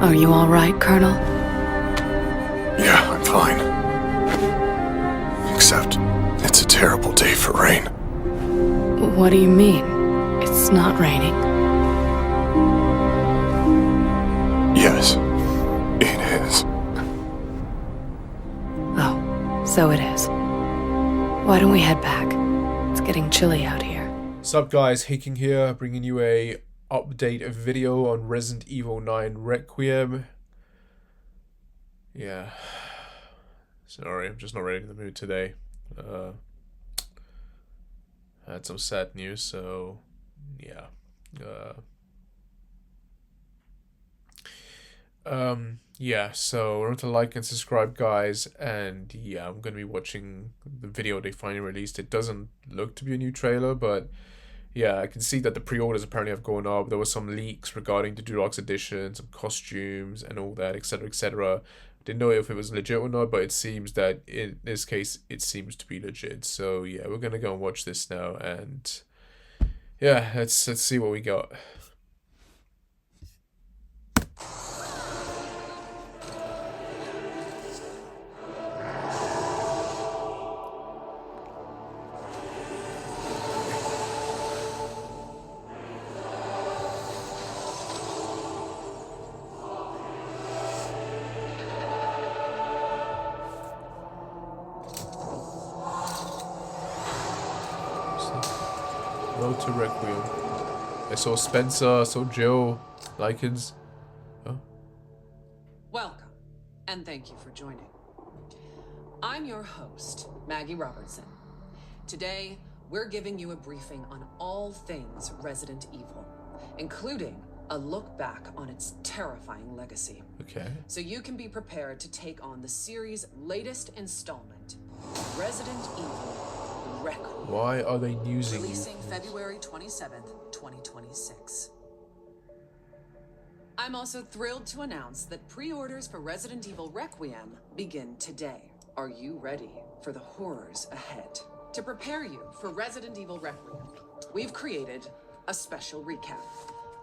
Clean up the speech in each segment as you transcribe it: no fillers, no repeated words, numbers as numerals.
Are you all right, Colonel? Yeah, I'm fine. Except, it's a terrible day for rain. What do you mean? It's not raining. Yes, it is. Oh, so it is. Why don't we head back? It's getting chilly out here. Sup guys, Hiking here, bringing you a update video on Resident Evil 9 Requiem. Yeah, sorry, I'm just not really in the mood today. I had some sad news, so yeah. Yeah, so remember to like and subscribe, guys, and yeah, I'm gonna be watching the video they finally released. It doesn't look to be a new trailer, but yeah, I can see that the pre-orders apparently have gone up. There were some leaks regarding the Deluxe edition, some costumes and all that, etc, etc. Didn't know if it was legit or not, but it seems that in this case it seems to be legit. So yeah, we're gonna go and watch this now, and yeah, let's see what we got. Road to Requiem. I saw Spencer, I saw Jill, Likens. Oh. Welcome, and thank you for joining. I'm your host, Maggie Robertson. Today, we're giving you a briefing on all things Resident Evil, including a look back on its terrifying legacy. Okay. So you can be prepared to take on the series' latest installment, Resident Evil Requiem. Why are they using you? Releasing February 27th, 2026. I'm also thrilled to announce that pre-orders for Resident Evil Requiem begin today. Are you ready for the horrors ahead? To prepare you for Resident Evil Requiem, we've created a special recap.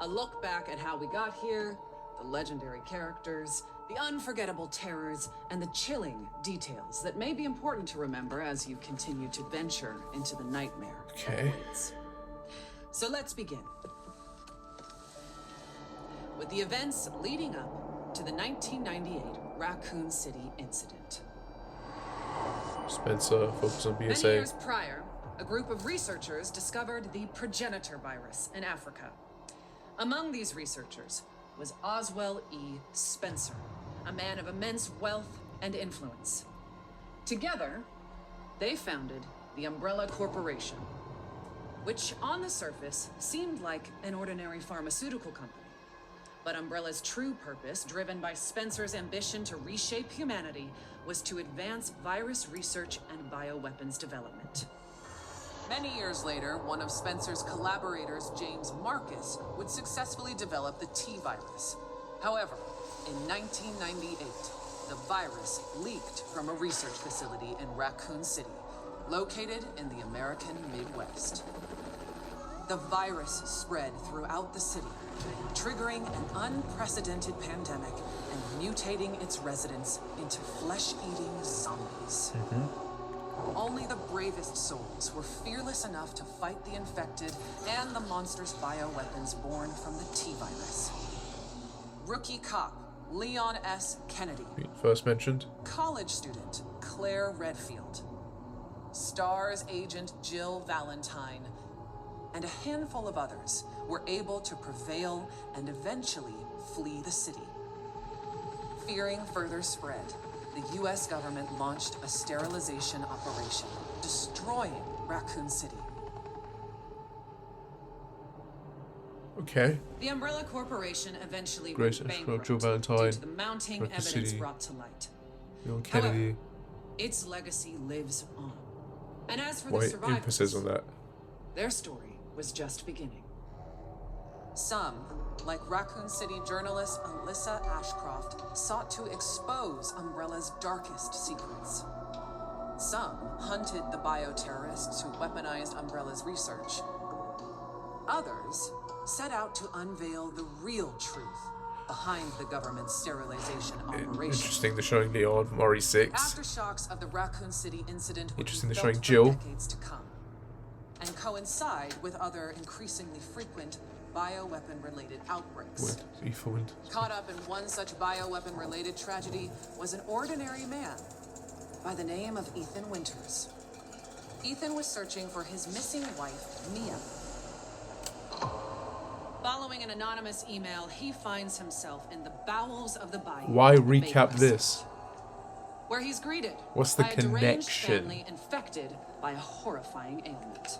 A look back at how we got here, the legendary characters, the unforgettable terrors, and the chilling details that may be important to remember as you continue to venture into the nightmare. Okay. So let's begin. With the events leading up to the 1998 Raccoon City incident. Spencer, focus on Many BSA. years prior, a group of researchers discovered the progenitor virus in Africa. Among these researchers was Oswell E. Spencer, a man of immense wealth and influence. Together, they founded the Umbrella Corporation, which on the surface seemed like an ordinary pharmaceutical company. But Umbrella's true purpose, driven by Spencer's ambition to reshape humanity, was to advance virus research and bioweapons development. Many years later, one of Spencer's collaborators, James Marcus, would successfully develop the T-virus. However, in 1998, the virus leaked from a research facility in Raccoon City, located in the American Midwest. The virus spread throughout the city, triggering an unprecedented pandemic and mutating its residents into flesh-eating zombies. Only the bravest souls were fearless enough to fight the infected and the monstrous bioweapons born from the T-virus. Rookie cop Leon S. Kennedy. First mentioned. College student Claire Redfield. STARS agent Jill Valentine. And a handful of others were able to prevail and eventually flee the city. Fearing further spread, the U.S. government launched a sterilization operation, destroying Raccoon City. Okay. The Umbrella Corporation eventually Grace went Ashcroft, bankrupt Jill Valentine, due to the mounting Raccoon evidence City, brought to light. Leon Kennedy. However, its legacy lives on. And as for the Why survivors, emphasis on that? their story was just beginning. Some, like Raccoon City journalist Alyssa Ashcroft, sought to expose Umbrella's darkest secrets. Some hunted the bioterrorists who weaponized Umbrella's research. Others set out to unveil the real truth behind the government's sterilization operation. Interesting, they're showing Leon from RE6. Aftershocks of the Raccoon City incident would Interesting, be they're felt showing for Jill. decades to come, and coincide with other increasingly frequent bioweapon-related outbreaks. Caught up in one such bioweapon-related tragedy was an ordinary man by the name of Ethan Winters. Ethan was searching for his missing wife, Mia. Following an anonymous email, he finds himself in the bowels of the bayou. Why recap this? Where he's greeted What's the by a deranged connection? family infected by a horrifying ailment.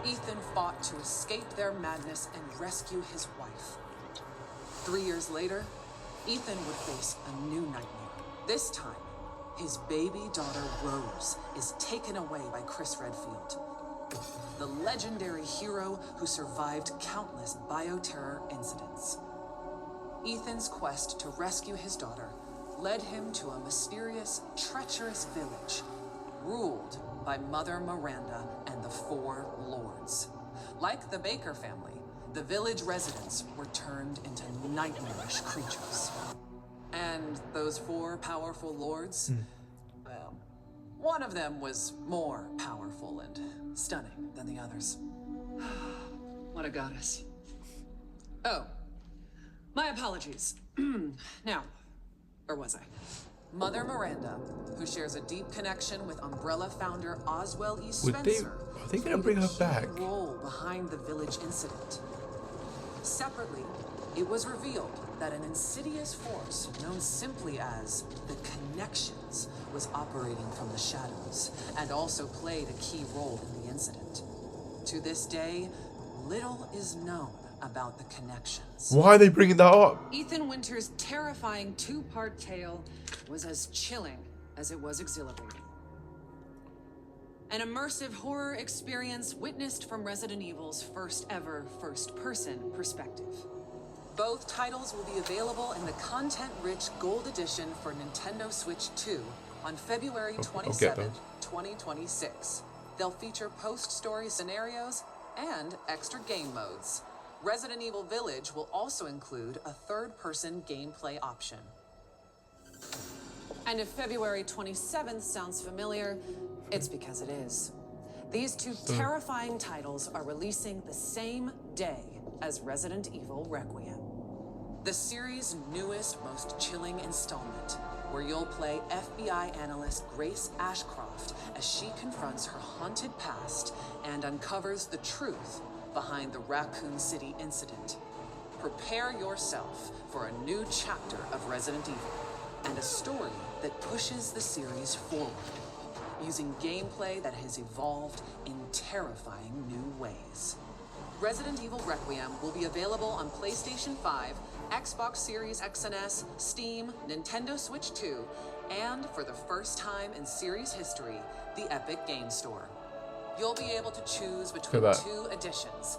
Ethan fought to escape their madness and rescue his wife. 3 years later, Ethan would face a new nightmare. This time, his baby daughter Rose is taken away by Chris Redfield, the legendary hero who survived countless bioterror incidents. Ethan's quest to rescue his daughter led him to a mysterious, treacherous village ruled by Mother Miranda and the Four Lords. Like the Baker family, the village residents were turned into nightmarish creatures. And those four powerful lords, well, one of them was more powerful and stunning than the others. What a goddess. Oh, my apologies. Now, where was I? Mother Miranda, who shares a deep connection with Umbrella founder Oswell E. Spencer, Are they gonna bring her back? played a key role behind the village incident. Separately, it was revealed that an insidious force known simply as the Connections was operating from the shadows and also played a key role in the incident. To this day, little is known about the Connections. Why are they bringing that up? Ethan Winters' terrifying two-part tale was as chilling as it was exhilarating. An immersive horror experience witnessed from Resident Evil's first ever first-person perspective. Both titles will be available in the content-rich Gold Edition for Nintendo Switch 2 on February 27th, 2026. They'll feature post-story scenarios and extra game modes. Resident Evil Village will also include a third-person gameplay option. And if February 27th sounds familiar, it's because it is. These two terrifying titles are releasing the same day as Resident Evil Requiem. The series' newest, most chilling installment, where you'll play FBI analyst Grace Ashcroft as she confronts her haunted past and uncovers the truth behind the Raccoon City incident. Prepare yourself for a new chapter of Resident Evil and a story that pushes the series forward, using gameplay that has evolved in terrifying new ways. Resident Evil Requiem will be available on PlayStation 5, Xbox Series X and S, Steam, Nintendo Switch 2, and for the first time in series history, the Epic Game Store. You'll be able to choose between two editions,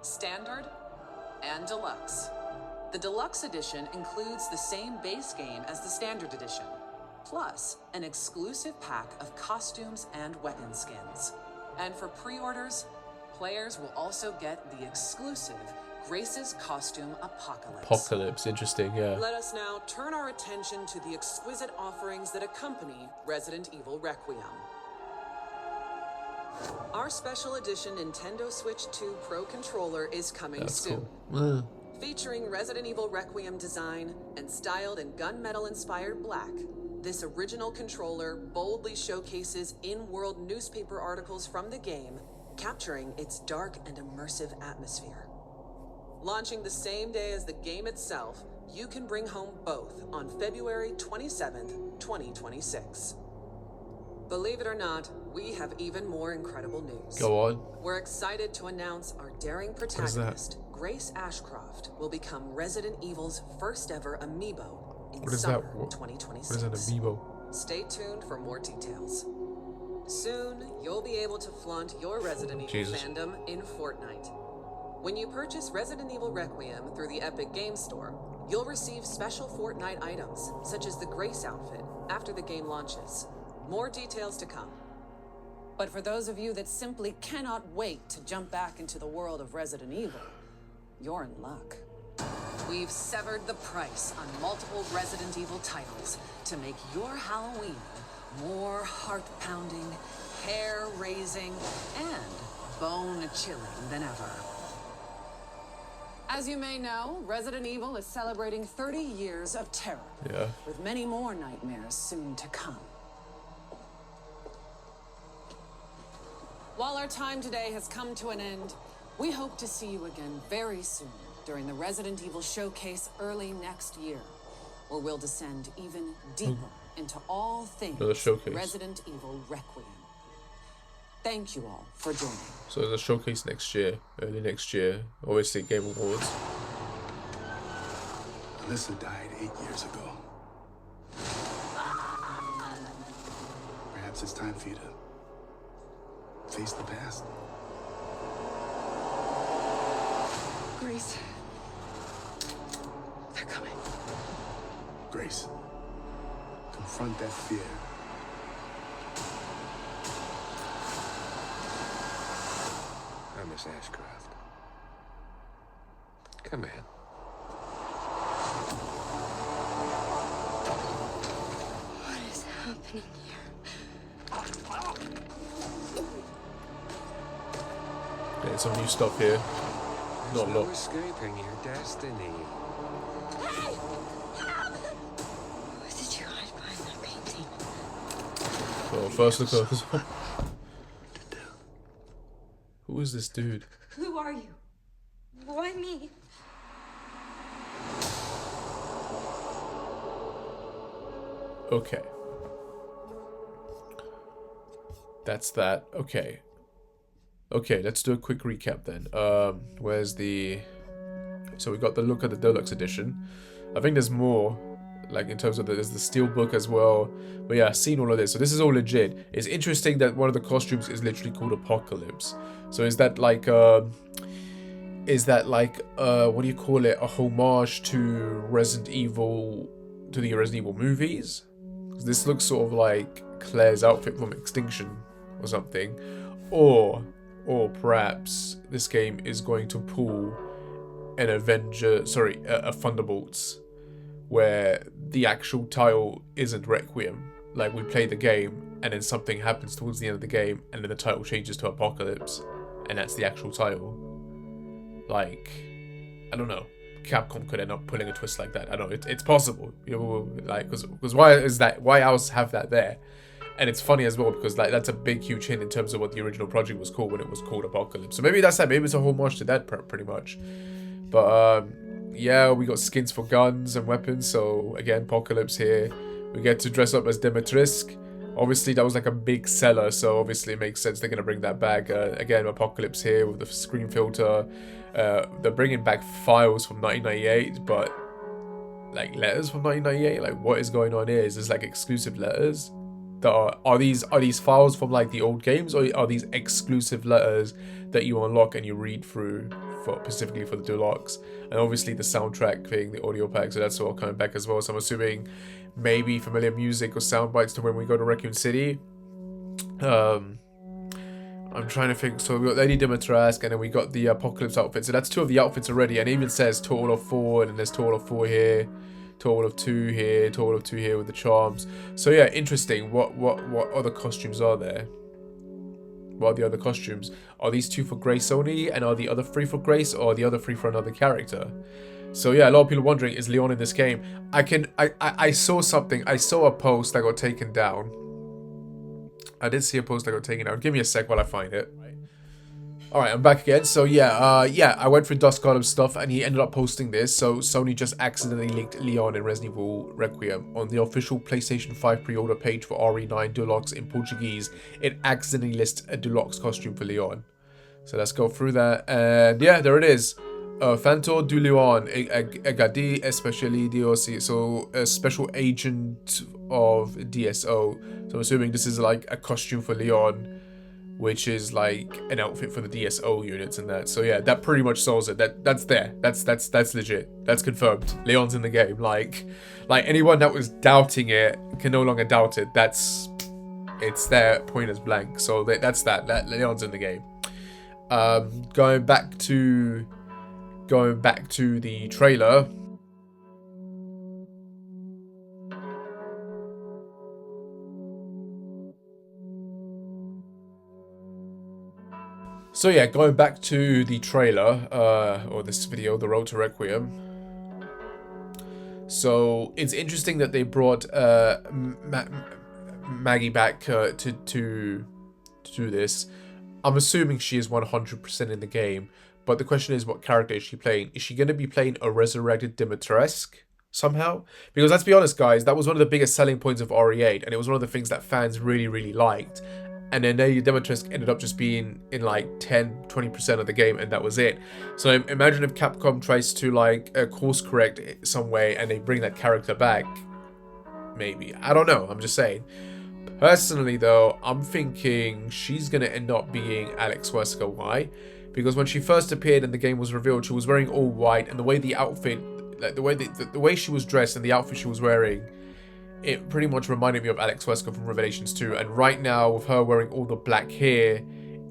Standard and Deluxe. The Deluxe Edition includes the same base game as the Standard Edition, plus an exclusive pack of costumes and weapon skins. And for pre-orders, players will also get the exclusive Grace's Costume Apocalypse. Interesting, yeah. Let us now turn our attention to the exquisite offerings that accompany Resident Evil Requiem. Our special edition Nintendo Switch 2 Pro controller is coming soon. Cool. Featuring Resident Evil Requiem design and styled in gunmetal-inspired black, this original controller boldly showcases in-world newspaper articles from the game, capturing its dark and immersive atmosphere. Launching the same day as the game itself, you can bring home both on February 27th, 2026. Believe it or not, we have even more incredible news. Go on. We're excited to announce our daring protagonist, Grace Ashcroft, will become Resident Evil's first ever amiibo in summer 2026. What is an amiibo? Stay tuned for more details. Soon, you'll be able to flaunt your Resident Evil fandom in Fortnite. When you purchase Resident Evil Requiem through the Epic Game Store, you'll receive special Fortnite items, such as the Grace outfit, after the game launches. More details to come. But for those of you that simply cannot wait to jump back into the world of Resident Evil, you're in luck. We've severed the price on multiple Resident Evil titles to make your Halloween more heart-pounding, hair-raising, and bone-chilling than ever. As you may know, Resident Evil is celebrating 30 years of terror. Yeah. With many more nightmares soon to come. While our time today has come to an end, we hope to see you again very soon during the Resident Evil Showcase early next year, where we'll descend even deeper into all things Resident Evil Requiem. Thank you all for joining. So there's a showcase next year, early next year, obviously Game Awards. Alyssa died 8 years ago. Perhaps it's time for you to face the past. Grace. They're coming. Grace, confront that fear. Miss Ashcroft. Come in. What is happening here? Getting some new stuff here. Not a No lot. escaping your destiny. Hey! What did you hide behind that painting? So first look at this one. Who is this dude? Who are you? Why me? Okay. That's that. Okay. Okay, let's do a quick recap then. Where's the... So we got the look at the Deluxe edition. I think there's more, like in terms of there's the steelbook as well. But yeah, I've seen all of this. So this is all legit. It's interesting that one of the costumes is literally called Apocalypse. So is that like what do you call it? A homage to Resident Evil, to the Resident Evil movies? 'Cause this looks sort of like Claire's outfit from Extinction or something. Or perhaps this game is going to pull an a Thunderbolts, where the actual title isn't Requiem. Like we play the game and then something happens towards the end of the game and then the title changes to Apocalypse and that's the actual title. Like, I don't know. Capcom could end up pulling a twist like that. I don't know, it's possible. You know, like, because why else have that there? And it's funny as well because like that's a big huge hint in terms of what the original project was called when it was called Apocalypse. So maybe that's that. Maybe it's a homage to that pretty much. But yeah, we got skins for guns and weapons. So again, Apocalypse here. We get to dress up as Dimitrescu. Obviously, that was like a big seller, so obviously it makes sense they're going to bring that back. Again, Apocalypse here with the screen filter. They're bringing back files from 1998, but like letters from 1998. Like, what is going on here? Is this like exclusive letters? That are these files from like the old games, or are these exclusive letters that you unlock and you read through for specifically for the Deluxe? And obviously the soundtrack thing, the audio pack, so that's all coming back as well. So I'm assuming maybe familiar music or sound bites to when we go to Raccoon City. I'm trying to think. So we got Lady Dimitrescu, and then we got the Apocalypse outfit. So that's 2 of the outfits already, and it even says total of 4, and then there's total of 4 here, total of 2 here, total of 2 here with the charms. So yeah, interesting. What other costumes are there? What are the other costumes? Are these 2 for Grace only, and are the other 3 for Grace, or are the other 3 for another character? So yeah, a lot of people wondering, is Leon in this game? I saw something. I saw a post that got taken down. I did see a post that got taken down. Give me a sec while I find it. Alright, I'm back again. So yeah, I went through Dusk Golem's stuff and he ended up posting this. So Sony just accidentally leaked Leon in Resident Evil Requiem on the official PlayStation 5 pre-order page for RE9 Deluxe in Portuguese. It accidentally lists a Deluxe costume for Leon. So let's go through that. And yeah, there it is. Fantor du Leon, Egadi especially DOC, so a special agent of DSO. So I'm assuming this is like a costume for Leon, which is like an outfit for the DSO units and that. So yeah, that pretty much solves it. That's there. That's legit. That's confirmed. Leon's in the game. Like anyone that was doubting it can no longer doubt it. It's there, point as blank. So that's that. Leon's in the game. Going back to going back to the trailer. So yeah, going back to the trailer, or this video, The Road to Requiem. So it's interesting that they brought Maggie back to do this. I'm assuming she is 100% in the game, but the question is, what character is she playing? Is she going to be playing a resurrected Dimitrescu somehow? Because let's be honest, guys, that was one of the biggest selling points of RE8, and it was one of the things that fans really, really liked. And then Lady Dimitrescu ended up just being in like 10-20% of the game, and that was it. So imagine if Capcom tries to like course correct it some way and they bring that character back. Maybe. I don't know. I'm just saying. Personally, though, I'm thinking she's going to end up being Alex Wesker. Why? Because when she first appeared and the game was revealed, she was wearing all white, and the way the outfit, like the way she was dressed and the outfit she was wearing, it pretty much reminded me of Alex Wesker from Revelations 2. And right now, with her wearing all the black hair,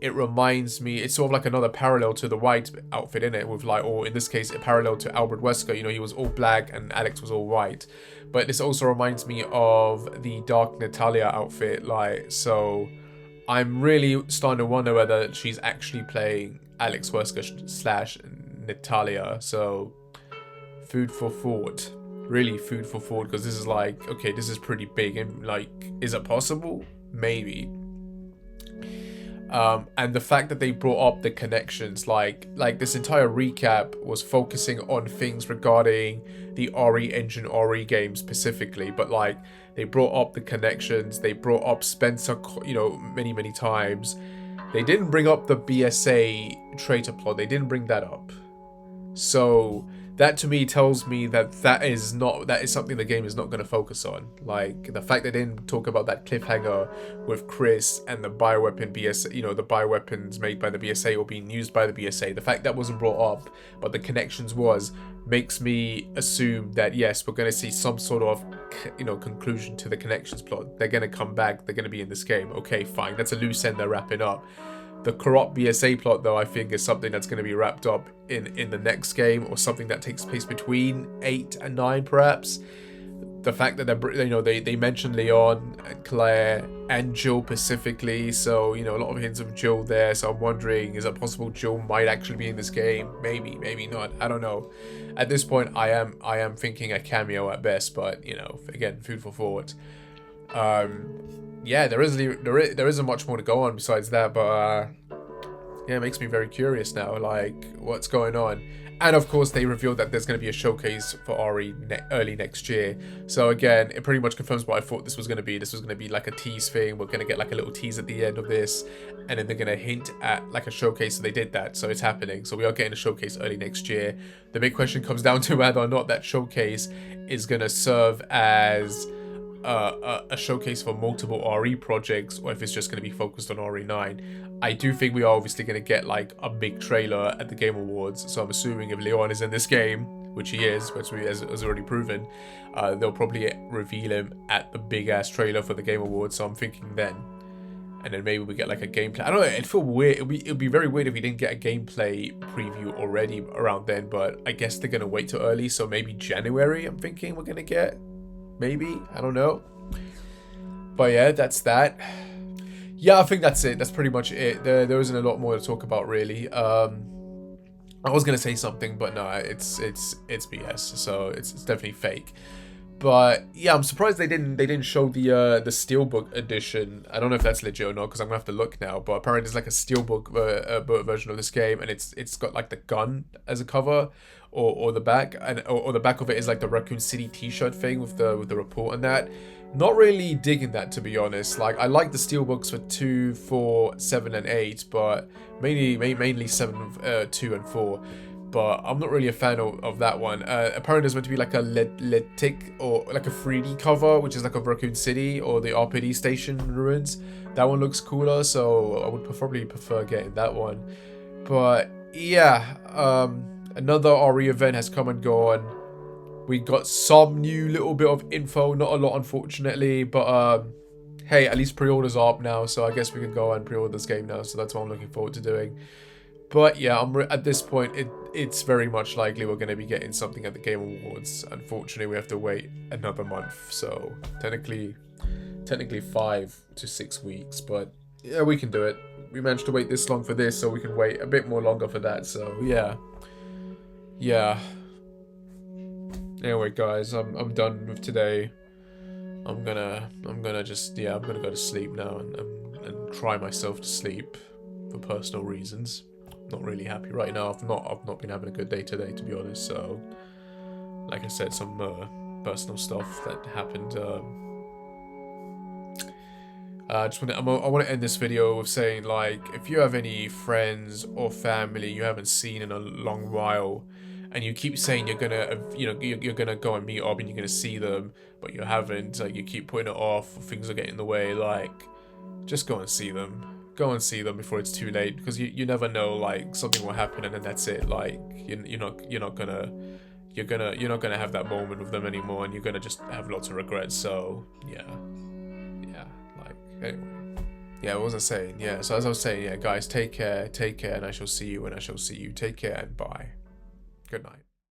it reminds me, it's sort of like another parallel to the white outfit in it, with like, or in this case, a parallel to Albert Wesker. You know, he was all black and Alex was all white. But this also reminds me of the Dark Natalia outfit, like, so I'm really starting to wonder whether she's actually playing Alex Wesker slash Natalia. So, food for thought. Really food for thought, because this is like, okay, this is pretty big, and like, is it possible? Maybe. And the fact that they brought up the connections, like this entire recap was focusing on things regarding the RE engine, RE game specifically, but like they brought up the connections, they brought up Spencer, you know, many times. They didn't bring up the BSA traitor plot. They didn't bring that up. So that to me tells me that that is something the game is not going to focus on. Like the fact that they didn't talk about that cliffhanger with Chris and the bioweapon BSA, you know, the bioweapons made by the BSA or being used by the BSA. The fact that wasn't brought up, but the connections was, makes me assume that yes, we're going to see some sort of, you know, conclusion to the connections plot. They're going to come back. They're going to be in this game. Okay, fine. That's a loose end they're wrapping up. The corrupt BSA plot, though, I think is something that's going to be wrapped up in the next game, or something that takes place between 8 and 9, perhaps. The fact that they mentioned Leon and Claire and Jill specifically, so you know, a lot of hints of Jill there. So I'm wondering, is it possible Jill might actually be in this game? Maybe not. I don't know. At this point, I am thinking a cameo at best, but you know, again, food for thought. Yeah, there isn't much more to go on besides that, but yeah, it makes me very curious now, like what's going on. And of course, they revealed that there's going to be a showcase for RE early next year. So again, it pretty much confirms what I thought this was going to be. This was going to be like a tease thing. We're going to get like a little tease at the end of this, and then they're going to hint at like a showcase. So they did that, so it's happening. So we are getting a showcase early next year. The big question comes down to whether or not that showcase is going to serve as a showcase for multiple RE projects, or if it's just going to be focused on RE9. I do think we are obviously going to get like a big trailer at the Game Awards, so I'm assuming if Leon is in this game, which he is, which has already proven, they'll probably reveal him at the big ass trailer for the Game Awards, so I'm thinking then. And then maybe we get like a gameplay. I don't know, it'd feel weird. It'd be very weird if we didn't get a gameplay preview already around then, but I guess they're going to wait till early, so maybe January I'm thinking we're going to get. Maybe, I don't know. But yeah, that's that. Yeah, I think that's it. That's pretty much it. There isn't a lot more to talk about really. I was gonna say something, but no, it's BS. So it's definitely fake. But yeah, I'm surprised they didn't show the Steelbook edition. I don't know if that's legit or not, because I'm gonna have to look now. But apparently there's like a Steelbook version of this game, and it's got like the gun as a cover, or the back, or the back of it is like the Raccoon City T-shirt thing with the report and that. Not really digging that, to be honest. Like, I like the Steelbooks for 2, 4, 7, and 8, but mainly 7, 2, and 4. But I'm not really a fan of that one. Apparently there's meant to be like a Letic, or like a 3D cover, which is like a Raccoon City or the RPD station ruins. That one looks cooler, so I would probably prefer getting that one. But yeah, another RE event has come and gone. We got some new little bit of info, not a lot unfortunately, but hey, at least pre-orders are up now, so I guess we can go and pre-order this game now, so that's what I'm looking forward to doing. But yeah, at this point, it's very much likely we're going to be getting something at the Game Awards. Unfortunately, we have to wait another month, so technically 5 to 6 weeks, but yeah, we can do it. We managed to wait this long for this, so we can wait a bit more longer for that, so yeah. Anyway, guys, I'm done with today. I'm gonna just, I'm gonna go to sleep now and cry myself to sleep for personal reasons. Not really happy right now. I've not been having a good day today, to be honest. So, like I said, some personal stuff that happened. I want to end this video with saying, like, if you have any friends or family you haven't seen in a long while, and you keep saying you're gonna, you're gonna go and meet up and you're gonna see them, but you haven't, like, you keep putting it off, things are getting in the way, like, just go and see them. Go and see them before it's too late, because you never know, like, something will happen and then that's it. Like, you're not gonna have that moment with them anymore, and you're gonna just have lots of regrets. So yeah, like, anyway, yeah, what was I saying? Yeah, so as I was saying, yeah, guys, take care, and I shall see you when I shall see you. Take care and bye. Good night.